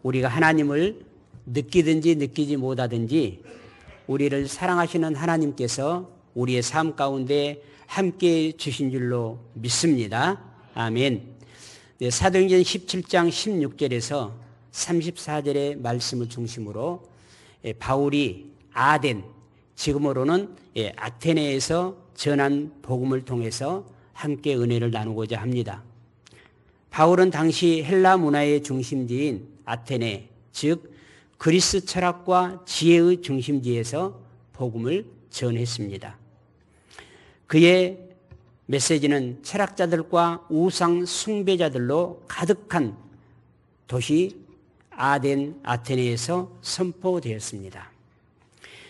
우리가 하나님을 느끼든지 느끼지 못하든지 우리를 사랑하시는 하나님께서 우리의 삶 가운데 함께 주신 줄로 믿습니다. 아멘. 네, 사도행전 17장 16절에서 34절의 말씀을 중심으로 바울이 아덴, 지금으로는 아테네에서 전한 복음을 통해서 함께 은혜를 나누고자 합니다. 바울은 당시 헬라 문화의 중심지인 아테네, 즉 그리스 철학과 지혜의 중심지에서 복음을 전했습니다. 그의 메시지는 철학자들과 우상 숭배자들로 가득한 도시 아덴, 아테네에서 선포되었습니다.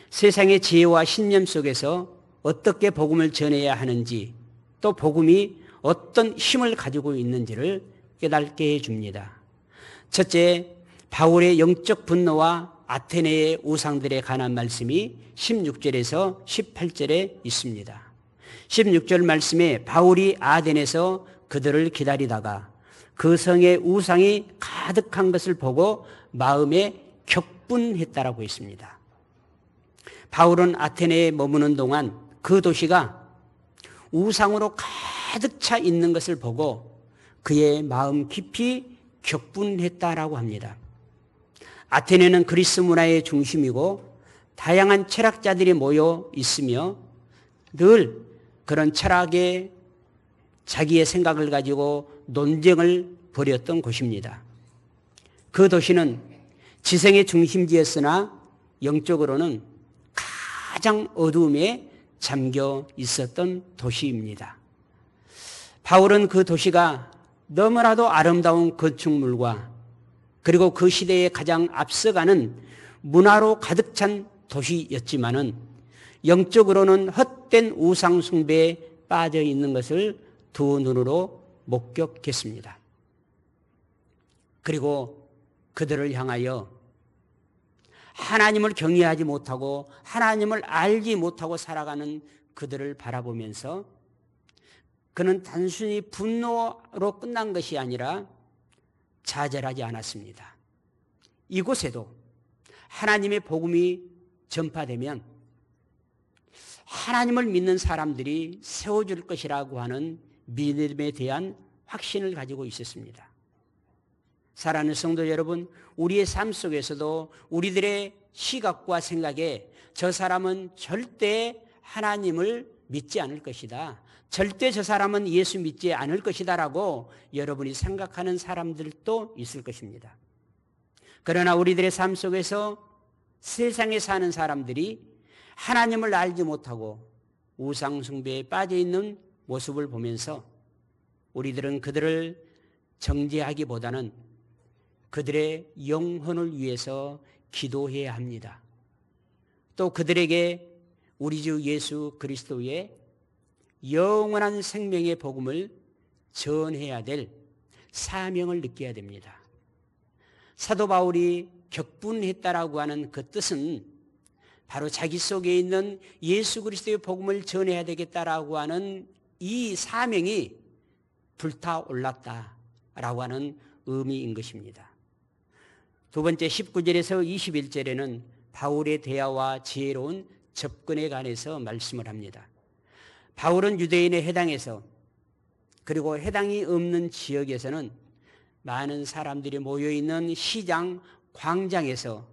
세상의 지혜와 신념 속에서 어떻게 복음을 전해야 하는지, 또 복음이 어떤 힘을 가지고 있는지를 깨닫게 해줍니다. 첫째, 바울의 영적 분노와 아테네의 우상들에 관한 말씀이 16절에서 18절에 있습니다. 16절 말씀에 바울이 아덴에서 그들을 기다리다가 그 성에 우상이 가득한 것을 보고 마음에 격분했다라고 했습니다. 바울은 아테네에 머무는 동안 그 도시가 우상으로 가득 차 있는 것을 보고 그의 마음 깊이 격분했다라고 합니다. 아테네는 그리스 문화의 중심이고 다양한 철학자들이 모여 있으며 늘 그런 철학에 자기의 생각을 가지고 논쟁을 벌였던 곳입니다. 그 도시는 지성의 중심지였으나 영적으로는 가장 어두움에 잠겨 있었던 도시입니다. 바울은 그 도시가 너무나도 아름다운 건축물과 그리고 그 시대에 가장 앞서가는 문화로 가득 찬 도시였지만은 영적으로는 헛된 우상 숭배에 빠져 있는 것을 두 눈으로 목격했습니다. 그리고 그들을 향하여 하나님을 경외하지 못하고 하나님을 알지 못하고 살아가는 그들을 바라보면서 그는 단순히 분노로 끝난 것이 아니라 좌절하지 않았습니다. 이곳에도 하나님의 복음이 전파되면 하나님을 믿는 사람들이 세워줄 것이라고 하는 믿음에 대한 확신을 가지고 있었습니다. 사랑하는 성도 여러분, 우리의 삶 속에서도 우리들의 시각과 생각에 저 사람은 절대 하나님을 믿지 않을 것이다, 절대 저 사람은 예수 믿지 않을 것이다라고 여러분이 생각하는 사람들도 있을 것입니다. 그러나 우리들의 삶 속에서 세상에 사는 사람들이 하나님을 알지 못하고 우상 숭배에 빠져 있는 모습을 보면서 우리들은 그들을 정죄하기보다는 그들의 영혼을 위해서 기도해야 합니다. 또 그들에게 우리 주 예수 그리스도의 영원한 생명의 복음을 전해야 될 사명을 느껴야 됩니다. 사도 바울이 격분했다라고 하는 그 뜻은 바로 자기 속에 있는 예수 그리스도의 복음을 전해야 되겠다라고 하는 이 사명이 불타올랐다라고 하는 의미인 것입니다. 두 번째 19절에서 21절에는 바울의 대화와 지혜로운 접근에 관해서 말씀을 합니다. 바울은 유대인의 해당에서 그리고 해당이 없는 지역에서는 많은 사람들이 모여있는 시장, 광장에서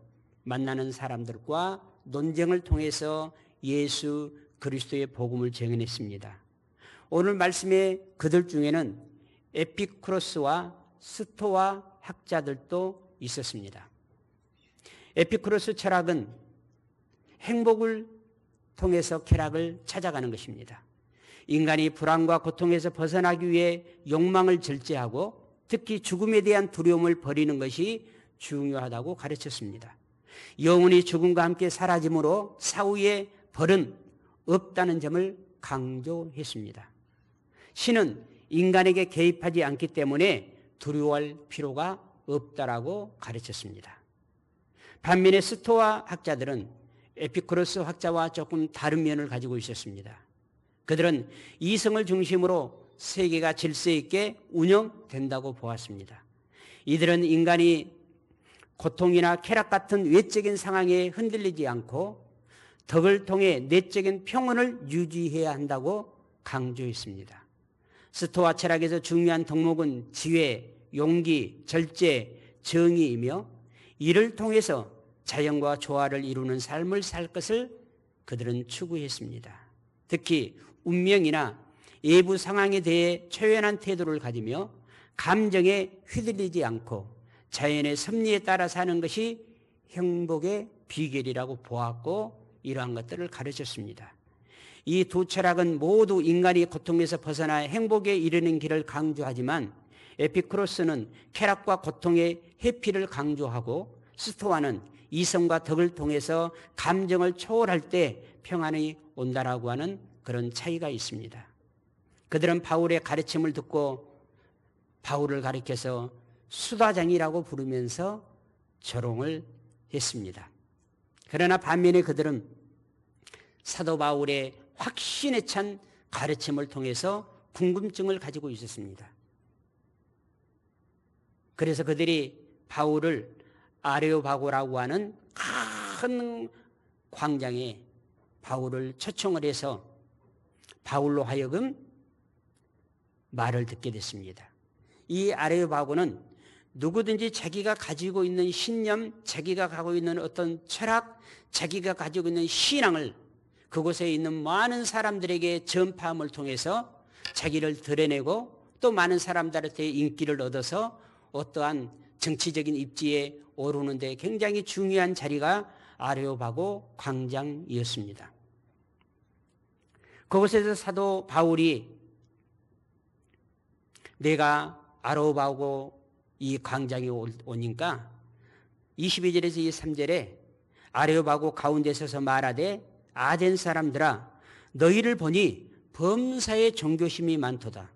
만나는 사람들과 논쟁을 통해서 예수 그리스도의 복음을 전했습니다. 오늘 말씀에 그들 중에는 에피쿠로스와 스토아 학자들도 있었습니다. 에피쿠로스 철학은 행복을 통해서 쾌락을 찾아가는 것입니다. 인간이 불안과 고통에서 벗어나기 위해 욕망을 절제하고 특히 죽음에 대한 두려움을 버리는 것이 중요하다고 가르쳤습니다. 영혼이 죽음과 함께 사라짐으로 사후에 벌은 없다는 점을 강조했습니다. 신은 인간에게 개입하지 않기 때문에 두려워할 필요가 없다라고 가르쳤습니다. 반면에 스토아 학자들은 에피쿠로스 학자와 조금 다른 면을 가지고 있었습니다. 그들은 이성을 중심으로 세계가 질서 있게 운영된다고 보았습니다. 이들은 인간이 고통이나 쾌락 같은 외적인 상황에 흔들리지 않고 덕을 통해 내적인 평온을 유지해야 한다고 강조했습니다. 스토아 철학에서 중요한 덕목은 지혜, 용기, 절제, 정의이며 이를 통해서 자연과 조화를 이루는 삶을 살 것을 그들은 추구했습니다. 특히 운명이나 외부 상황에 대해 초연한 태도를 가지며 감정에 휘둘리지 않고 자연의 섭리에 따라 사는 것이 행복의 비결이라고 보았고 이러한 것들을 가르쳤습니다. 이 두 철학은 모두 인간이 고통에서 벗어나 행복에 이르는 길을 강조하지만 에피쿠로스는 쾌락과 고통의 회피를 강조하고 스토아는 이성과 덕을 통해서 감정을 초월할 때 평안이 온다라고 하는 그런 차이가 있습니다. 그들은 바울의 가르침을 듣고 바울을 가리켜서 수다장이라고 부르면서 조롱을 했습니다. 그러나 반면에 그들은 사도 바울의 확신에 찬 가르침을 통해서 궁금증을 가지고 있었습니다. 그래서 그들이 바울을 아레오바고라고 하는 큰 광장에 바울을 초청을 해서 바울로 하여금 말을 듣게 됐습니다. 이 아레오바고는 누구든지 자기가 가지고 있는 신념, 자기가 가지고 있는 어떤 철학, 자기가 가지고 있는 신앙을 그곳에 있는 많은 사람들에게 전파함을 통해서 자기를 드러내고 또 많은 사람들한테 인기를 얻어서 어떠한 정치적인 입지에 오르는 데 굉장히 중요한 자리가 아레오바고 광장이었습니다. 그곳에서 사도 바울이 내가 아레오바고 이 광장에 오니까 22절에서 23절에 아레오바고 가운데 서서 말하되 아덴 사람들아 너희를 보니 범사에 종교심이 많도다.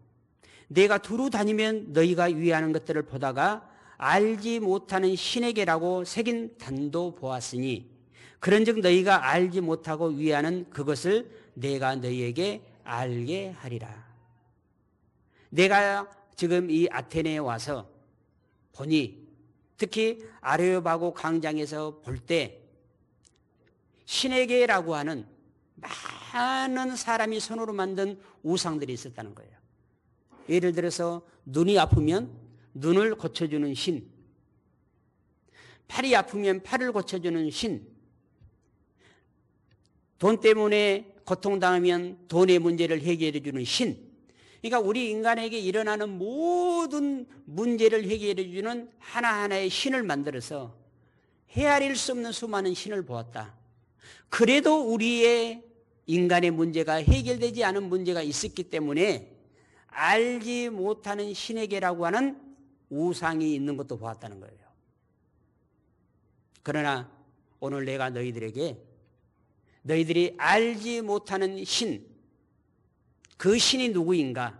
내가 두루 다니면 너희가 위하는 것들을 보다가 알지 못하는 신에게라고 새긴 단도 보았으니 그런즉 너희가 알지 못하고 위하는 그것을 내가 너희에게 알게 하리라. 내가 지금 이 아테네에 와서 보니 특히 아레오바고 광장에서 볼 때 신에게라고 하는 많은 사람이 손으로 만든 우상들이 있었다는 거예요. 예를 들어서 눈이 아프면 눈을 고쳐주는 신, 팔이 아프면 팔을 고쳐주는 신, 돈 때문에 고통당하면 돈의 문제를 해결해주는 신. 그러니까 우리 인간에게 일어나는 모든 문제를 해결해주는 하나하나의 신을 만들어서 헤아릴 수 없는 수많은 신을 보았다. 그래도 우리의 인간의 문제가 해결되지 않은 문제가 있었기 때문에 알지 못하는 신에게라고 하는 우상이 있는 것도 보았다는 거예요. 그러나 오늘 내가 너희들에게 너희들이 알지 못하는 신, 그 신이 누구인가?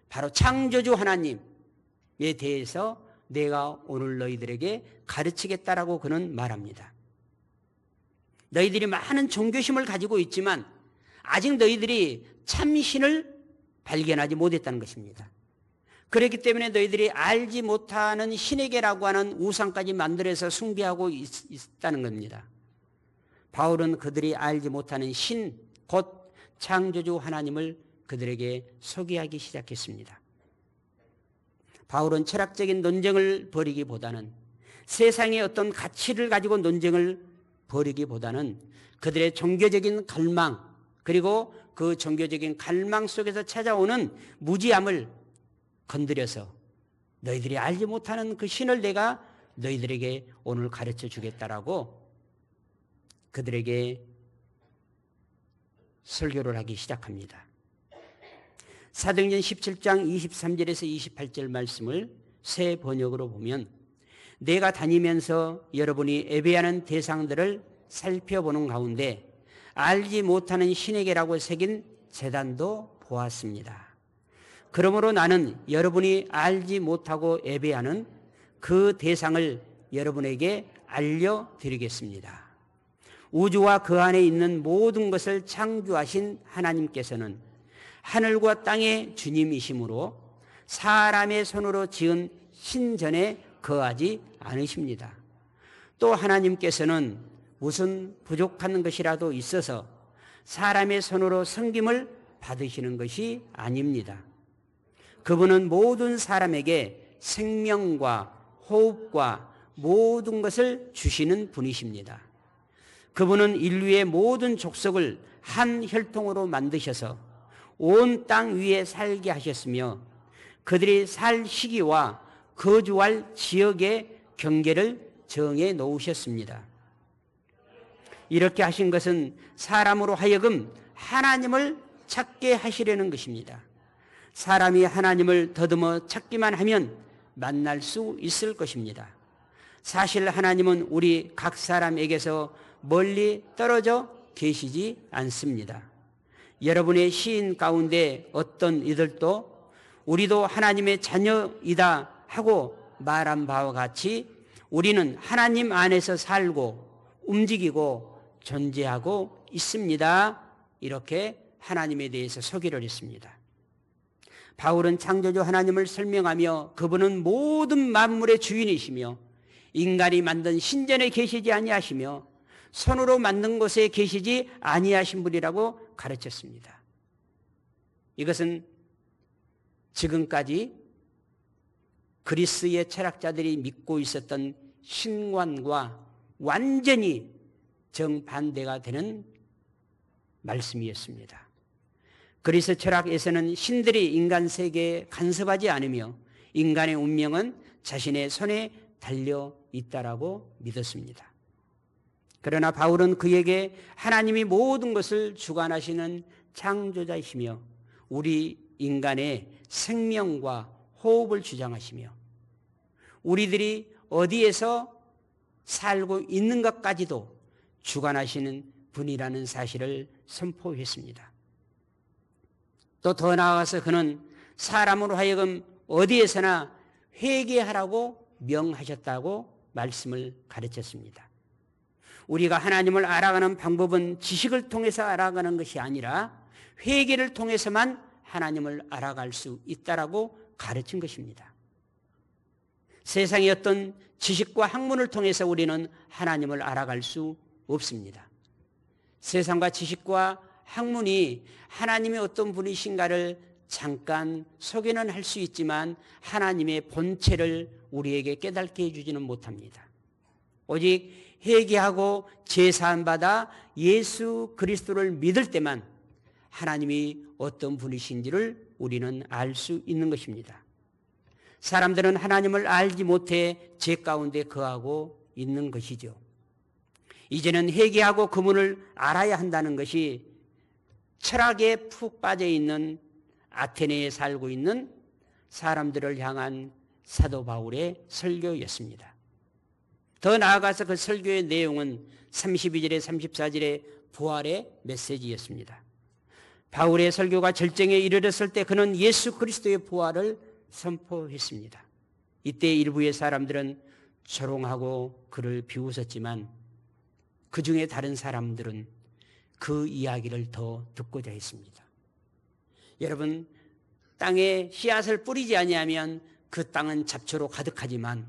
바로 창조주 하나님에 대해서 내가 오늘 너희들에게 가르치겠다라고 그는 말합니다. 너희들이 많은 종교심을 가지고 있지만 아직 너희들이 참신을 발견하지 못했다는 것입니다. 그렇기 때문에 너희들이 알지 못하는 신에게라고 하는 우상까지 만들어서 숭배하고 있다는 겁니다. 바울은 그들이 알지 못하는 신, 곧 창조주 하나님을 그들에게 소개하기 시작했습니다. 바울은 철학적인 논쟁을 벌이기보다는 세상의 어떤 가치를 가지고 논쟁을 벌이기보다는 그들의 종교적인 갈망, 그리고 그 종교적인 갈망 속에서 찾아오는 무지함을 건드려서 너희들이 알지 못하는 그 신을 내가 너희들에게 오늘 가르쳐 주겠다라고 그들에게 설교를 하기 시작합니다. 사도행전 17장 23절에서 28절 말씀을 새 번역으로 보면 내가 다니면서 여러분이 예배하는 대상들을 살펴보는 가운데 알지 못하는 신에게라고 새긴 제단도 보았습니다. 그러므로 나는 여러분이 알지 못하고 예배하는 그 대상을 여러분에게 알려드리겠습니다. 우주와 그 안에 있는 모든 것을 창조하신 하나님께서는 하늘과 땅의 주님이시므로 사람의 손으로 지은 신전에 거하지 않으십니다. 또 하나님께서는 무슨 부족한 것이라도 있어서 사람의 손으로 섬김을 받으시는 것이 아닙니다. 그분은 모든 사람에게 생명과 호흡과 모든 것을 주시는 분이십니다. 그분은 인류의 모든 족속을 한 혈통으로 만드셔서 온 땅 위에 살게 하셨으며 그들이 살 시기와 거주할 지역의 경계를 정해 놓으셨습니다. 이렇게 하신 것은 사람으로 하여금 하나님을 찾게 하시려는 것입니다. 사람이 하나님을 더듬어 찾기만 하면 만날 수 있을 것입니다. 사실 하나님은 우리 각 사람에게서 멀리 떨어져 계시지 않습니다. 여러분의 시인 가운데 어떤 이들도 우리도 하나님의 자녀이다 하고 말한 바와 같이 우리는 하나님 안에서 살고 움직이고 존재하고 있습니다. 이렇게 하나님에 대해서 소개를 했습니다. 바울은 창조주 하나님을 설명하며 그분은 모든 만물의 주인이시며 인간이 만든 신전에 계시지 아니하시며 손으로 만든 곳에 계시지 아니하신 분이라고 가르쳤습니다. 이것은 지금까지 그리스의 철학자들이 믿고 있었던 신관과 완전히 정반대가 되는 말씀이었습니다. 그리스 철학에서는 신들이 인간 세계에 간섭하지 않으며 인간의 운명은 자신의 손에 달려 있다라고 믿었습니다. 그러나 바울은 그에게 하나님이 모든 것을 주관하시는 창조자이시며 우리 인간의 생명과 호흡을 주장하시며 우리들이 어디에서 살고 있는 것까지도 주관하시는 분이라는 사실을 선포했습니다. 또 더 나아가서 그는 사람으로 하여금 어디에서나 회개하라고 명하셨다고 말씀을 가르쳤습니다. 우리가 하나님을 알아가는 방법은 지식을 통해서 알아가는 것이 아니라 회개를 통해서만 하나님을 알아갈 수 있다라고 가르친 것입니다. 세상의 어떤 지식과 학문을 통해서 우리는 하나님을 알아갈 수 없습니다. 세상과 지식과 학문이 하나님의 어떤 분이신가를 잠깐 소개는 할 수 있지만 하나님의 본체를 우리에게 깨닫게 해주지는 못합니다. 오직 회개하고 제사함받아 예수 그리스도를 믿을 때만 하나님이 어떤 분이신지를 우리는 알 수 있는 것입니다. 사람들은 하나님을 알지 못해 죄 가운데 거하고 있는 것이죠. 이제는 회개하고 그분을 알아야 한다는 것이 철학에 푹 빠져 있는 아테네에 살고 있는 사람들을 향한 사도 바울의 설교였습니다. 더 나아가서 그 설교의 내용은 32절에 34절의 부활의 메시지였습니다. 바울의 설교가 절정에 이르렀을 때 그는 예수 그리스도의 부활을 선포했습니다. 이때 일부의 사람들은 조롱하고 그를 비웃었지만 그 중에 다른 사람들은 그 이야기를 더 듣고자 했습니다. 여러분, 땅에 씨앗을 뿌리지 아니하면 그 땅은 잡초로 가득하지만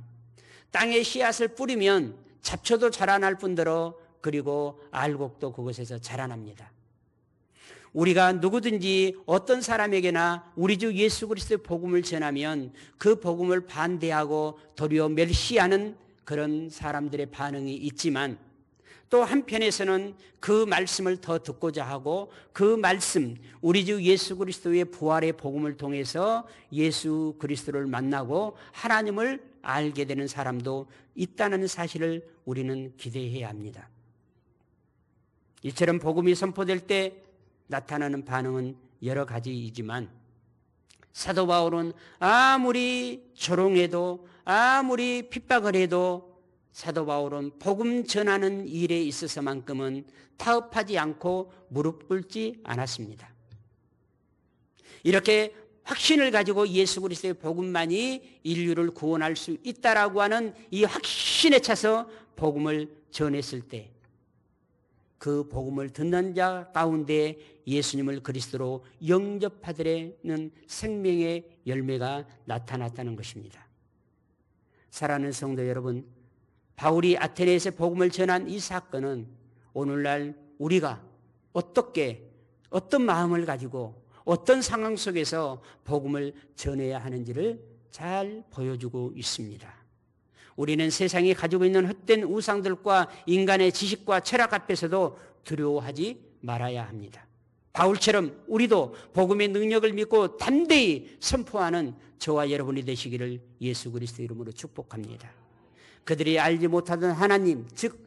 땅에 씨앗을 뿌리면 잡초도 자라날 뿐더러 그리고 알곡도 그곳에서 자라납니다. 우리가 누구든지 어떤 사람에게나 우리 주 예수 그리스도의 복음을 전하면 그 복음을 반대하고 도리어 멸시하는 그런 사람들의 반응이 있지만 또 한편에서는 그 말씀을 더 듣고자 하고 그 말씀, 우리 주 예수 그리스도의 부활의 복음을 통해서 예수 그리스도를 만나고 하나님을 알게 되는 사람도 있다는 사실을 우리는 기대해야 합니다. 이처럼 복음이 선포될 때 나타나는 반응은 여러 가지이지만 사도 바울은 아무리 조롱해도 아무리 핍박을 해도 사도 바울은 복음 전하는 일에 있어서만큼은 타협하지 않고 무릎 꿇지 않았습니다. 이렇게 확신을 가지고 예수 그리스도의 복음만이 인류를 구원할 수 있다라고 하는 이 확신에 차서 복음을 전했을 때 그 복음을 듣는 자 가운데 예수님을 그리스도로 영접하더라는 생명의 열매가 나타났다는 것입니다. 사랑하는 성도 여러분, 바울이 아테네에서 복음을 전한 이 사건은 오늘날 우리가 어떻게 어떤 마음을 가지고 어떤 상황 속에서 복음을 전해야 하는지를 잘 보여주고 있습니다. 우리는 세상이 가지고 있는 헛된 우상들과 인간의 지식과 철학 앞에서도 두려워하지 말아야 합니다. 바울처럼 우리도 복음의 능력을 믿고 담대히 선포하는 저와 여러분이 되시기를 예수 그리스도 이름으로 축복합니다. 그들이 알지 못하던 하나님, 즉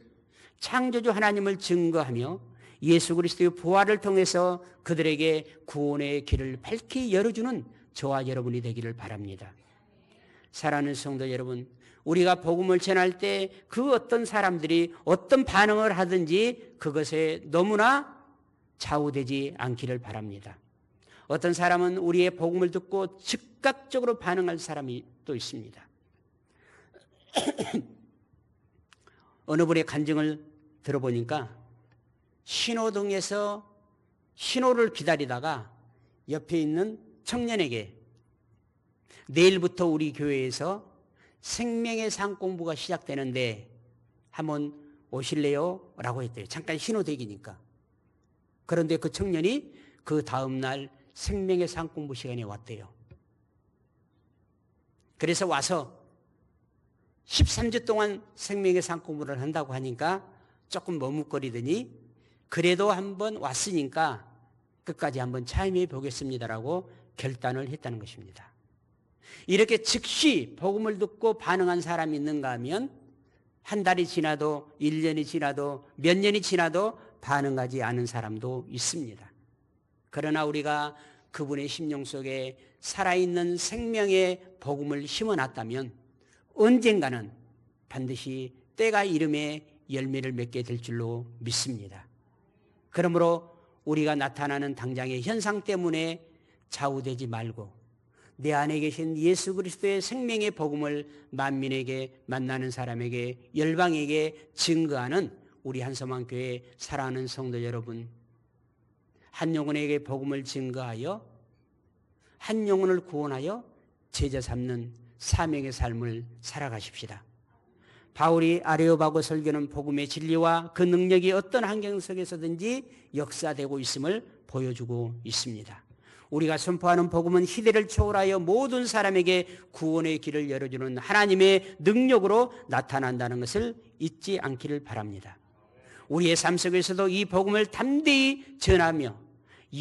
창조주 하나님을 증거하며 예수 그리스도의 부활을 통해서 그들에게 구원의 길을 밝히 열어주는 저와 여러분이 되기를 바랍니다. 사랑하는 성도 여러분, 우리가 복음을 전할 때 그 어떤 사람들이 어떤 반응을 하든지 그것에 너무나 좌우되지 않기를 바랍니다. 어떤 사람은 우리의 복음을 듣고 즉각적으로 반응할 사람이 또 있습니다. 어느 분의 간증을 들어보니까 신호등에서 신호를 기다리다가 옆에 있는 청년에게 내일부터 우리 교회에서 생명의 상 공부가 시작되는데 한번 오실래요? 라고 했대요. 잠깐 신호 대기니까. 그런데 그 청년이 그 다음날 생명의 상 공부 시간에 왔대요. 그래서 와서 13주 동안 생명의 상 공부를 한다고 하니까 조금 머뭇거리더니 그래도 한번 왔으니까 끝까지 한번 참여해 보겠습니다라고 결단을 했다는 것입니다. 이렇게 즉시 복음을 듣고 반응한 사람이 있는가 하면 한 달이 지나도 1년이 지나도 몇 년이 지나도 반응하지 않은 사람도 있습니다. 그러나 우리가 그분의 심령 속에 살아있는 생명의 복음을 심어놨다면 언젠가는 반드시 때가 이름에 열매를 맺게 될 줄로 믿습니다. 그러므로 우리가 나타나는 당장의 현상 때문에 좌우되지 말고 내 안에 계신 예수 그리스도의 생명의 복음을 만민에게, 만나는 사람에게, 열방에게 증거하는 우리 한서망교회 사랑하는 성도 여러분, 한 영혼에게 복음을 증거하여 한 영혼을 구원하여 제자 삼는 사명의 삶을 살아가십시다. 바울이 아레오바고 설교는 복음의 진리와 그 능력이 어떤 환경 속에서든지 역사되고 있음을 보여주고 있습니다. 우리가 선포하는 복음은 시대를 초월하여 모든 사람에게 구원의 길을 열어주는 하나님의 능력으로 나타난다는 것을 잊지 않기를 바랍니다. 우리의 삶 속에서도 이 복음을 담대히 전하며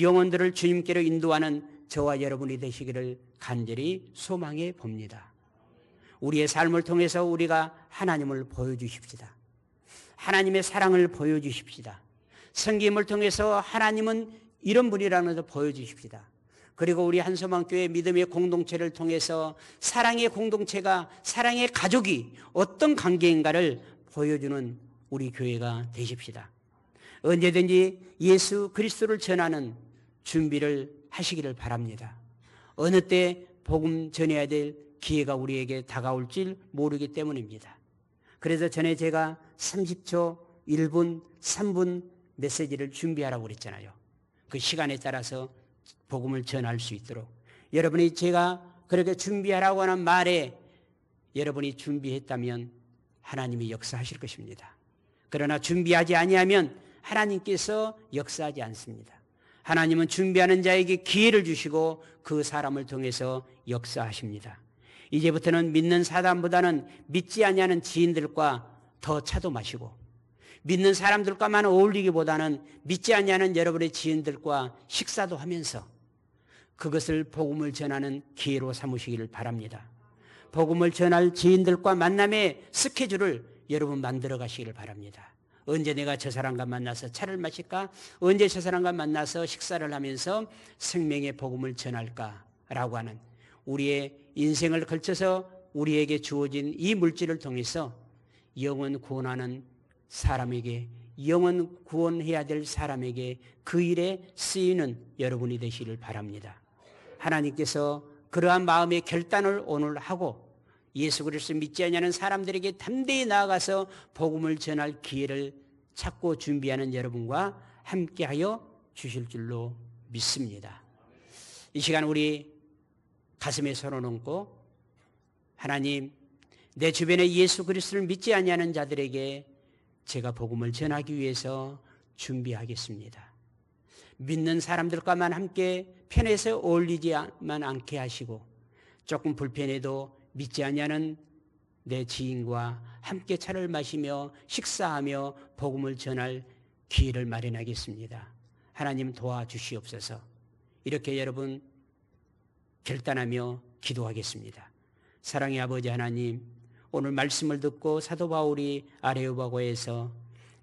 영혼들을 주님께로 인도하는 저와 여러분이 되시기를 간절히 소망해 봅니다. 우리의 삶을 통해서 우리가 하나님을 보여주십시다. 하나님의 사랑을 보여주십시다. 성김을 통해서 하나님은 이런 분이라는 것을 보여주십시다. 그리고 우리 한서망교회 믿음의 공동체를 통해서 사랑의 공동체가, 사랑의 가족이 어떤 관계인가를 보여주는 우리 교회가 되십시다. 언제든지 예수 그리스도를 전하는 준비를 하시기를 바랍니다. 어느 때 복음 전해야 될 기회가 우리에게 다가올지 모르기 때문입니다. 그래서 전에 제가 30초, 1분, 3분 메시지를 준비하라고 그랬잖아요. 그 시간에 따라서 복음을 전할 수 있도록 여러분이 제가 그렇게 준비하라고 하는 말에 여러분이 준비했다면 하나님이 역사하실 것입니다. 그러나 준비하지 아니하면 하나님께서 역사하지 않습니다. 하나님은 준비하는 자에게 기회를 주시고 그 사람을 통해서 역사하십니다. 이제부터는 믿는 사람보다는 믿지 아니하는 지인들과 더 차도 마시고 믿는 사람들과만 어울리기보다는 믿지 아니하는 여러분의 지인들과 식사도 하면서 그것을 복음을 전하는 기회로 삼으시기를 바랍니다. 복음을 전할 지인들과 만남의 스케줄을 여러분 만들어 가시기를 바랍니다. 언제 내가 저 사람과 만나서 차를 마실까? 언제 저 사람과 만나서 식사를 하면서 생명의 복음을 전할까라고 하는 우리의 인생을 걸쳐서 우리에게 주어진 이 물질을 통해서 영혼 구원하는 사람에게, 영혼 구원해야 될 사람에게 그 일에 쓰이는 여러분이 되시기를 바랍니다. 하나님께서 그러한 마음의 결단을 오늘 하고 예수 그리스도 믿지 않는 사람들에게 담대히 나아가서 복음을 전할 기회를 찾고 준비하는 여러분과 함께하여 주실 줄로 믿습니다. 이 시간 우리 가슴에 손을 얹고 하나님, 내 주변에 예수 그리스도를 믿지 아니하는 자들에게 제가 복음을 전하기 위해서 준비하겠습니다. 믿는 사람들과만 함께 편해서 어울리지만 않게 하시고 조금 불편해도 믿지 아니하는 내 지인과 함께 차를 마시며 식사하며 복음을 전할 기회를 마련하겠습니다. 하나님 도와주시옵소서. 이렇게 여러분 결단하며 기도하겠습니다. 사랑의 아버지 하나님, 오늘 말씀을 듣고 사도 바울이 아레오바고에서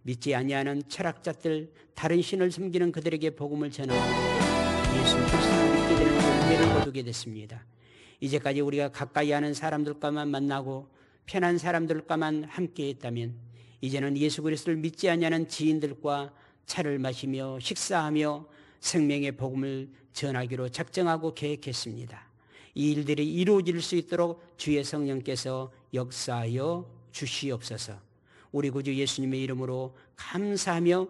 믿지 아니하는 철학자들, 다른 신을 섬기는 그들에게 복음을 전하고 예수 그리스도를 믿게 되는 은혜를 거두게 됐습니다. 이제까지 우리가 가까이 하는 사람들과만 만나고 편한 사람들과만 함께 했다면 이제는 예수 그리스도를 믿지 아니하는 지인들과 차를 마시며 식사하며 생명의 복음을 전하기로 작정하고 계획했습니다. 이 일들이 이루어질 수 있도록 주의 성령께서 역사하여 주시옵소서. 우리 구주 예수님의 이름으로 감사하며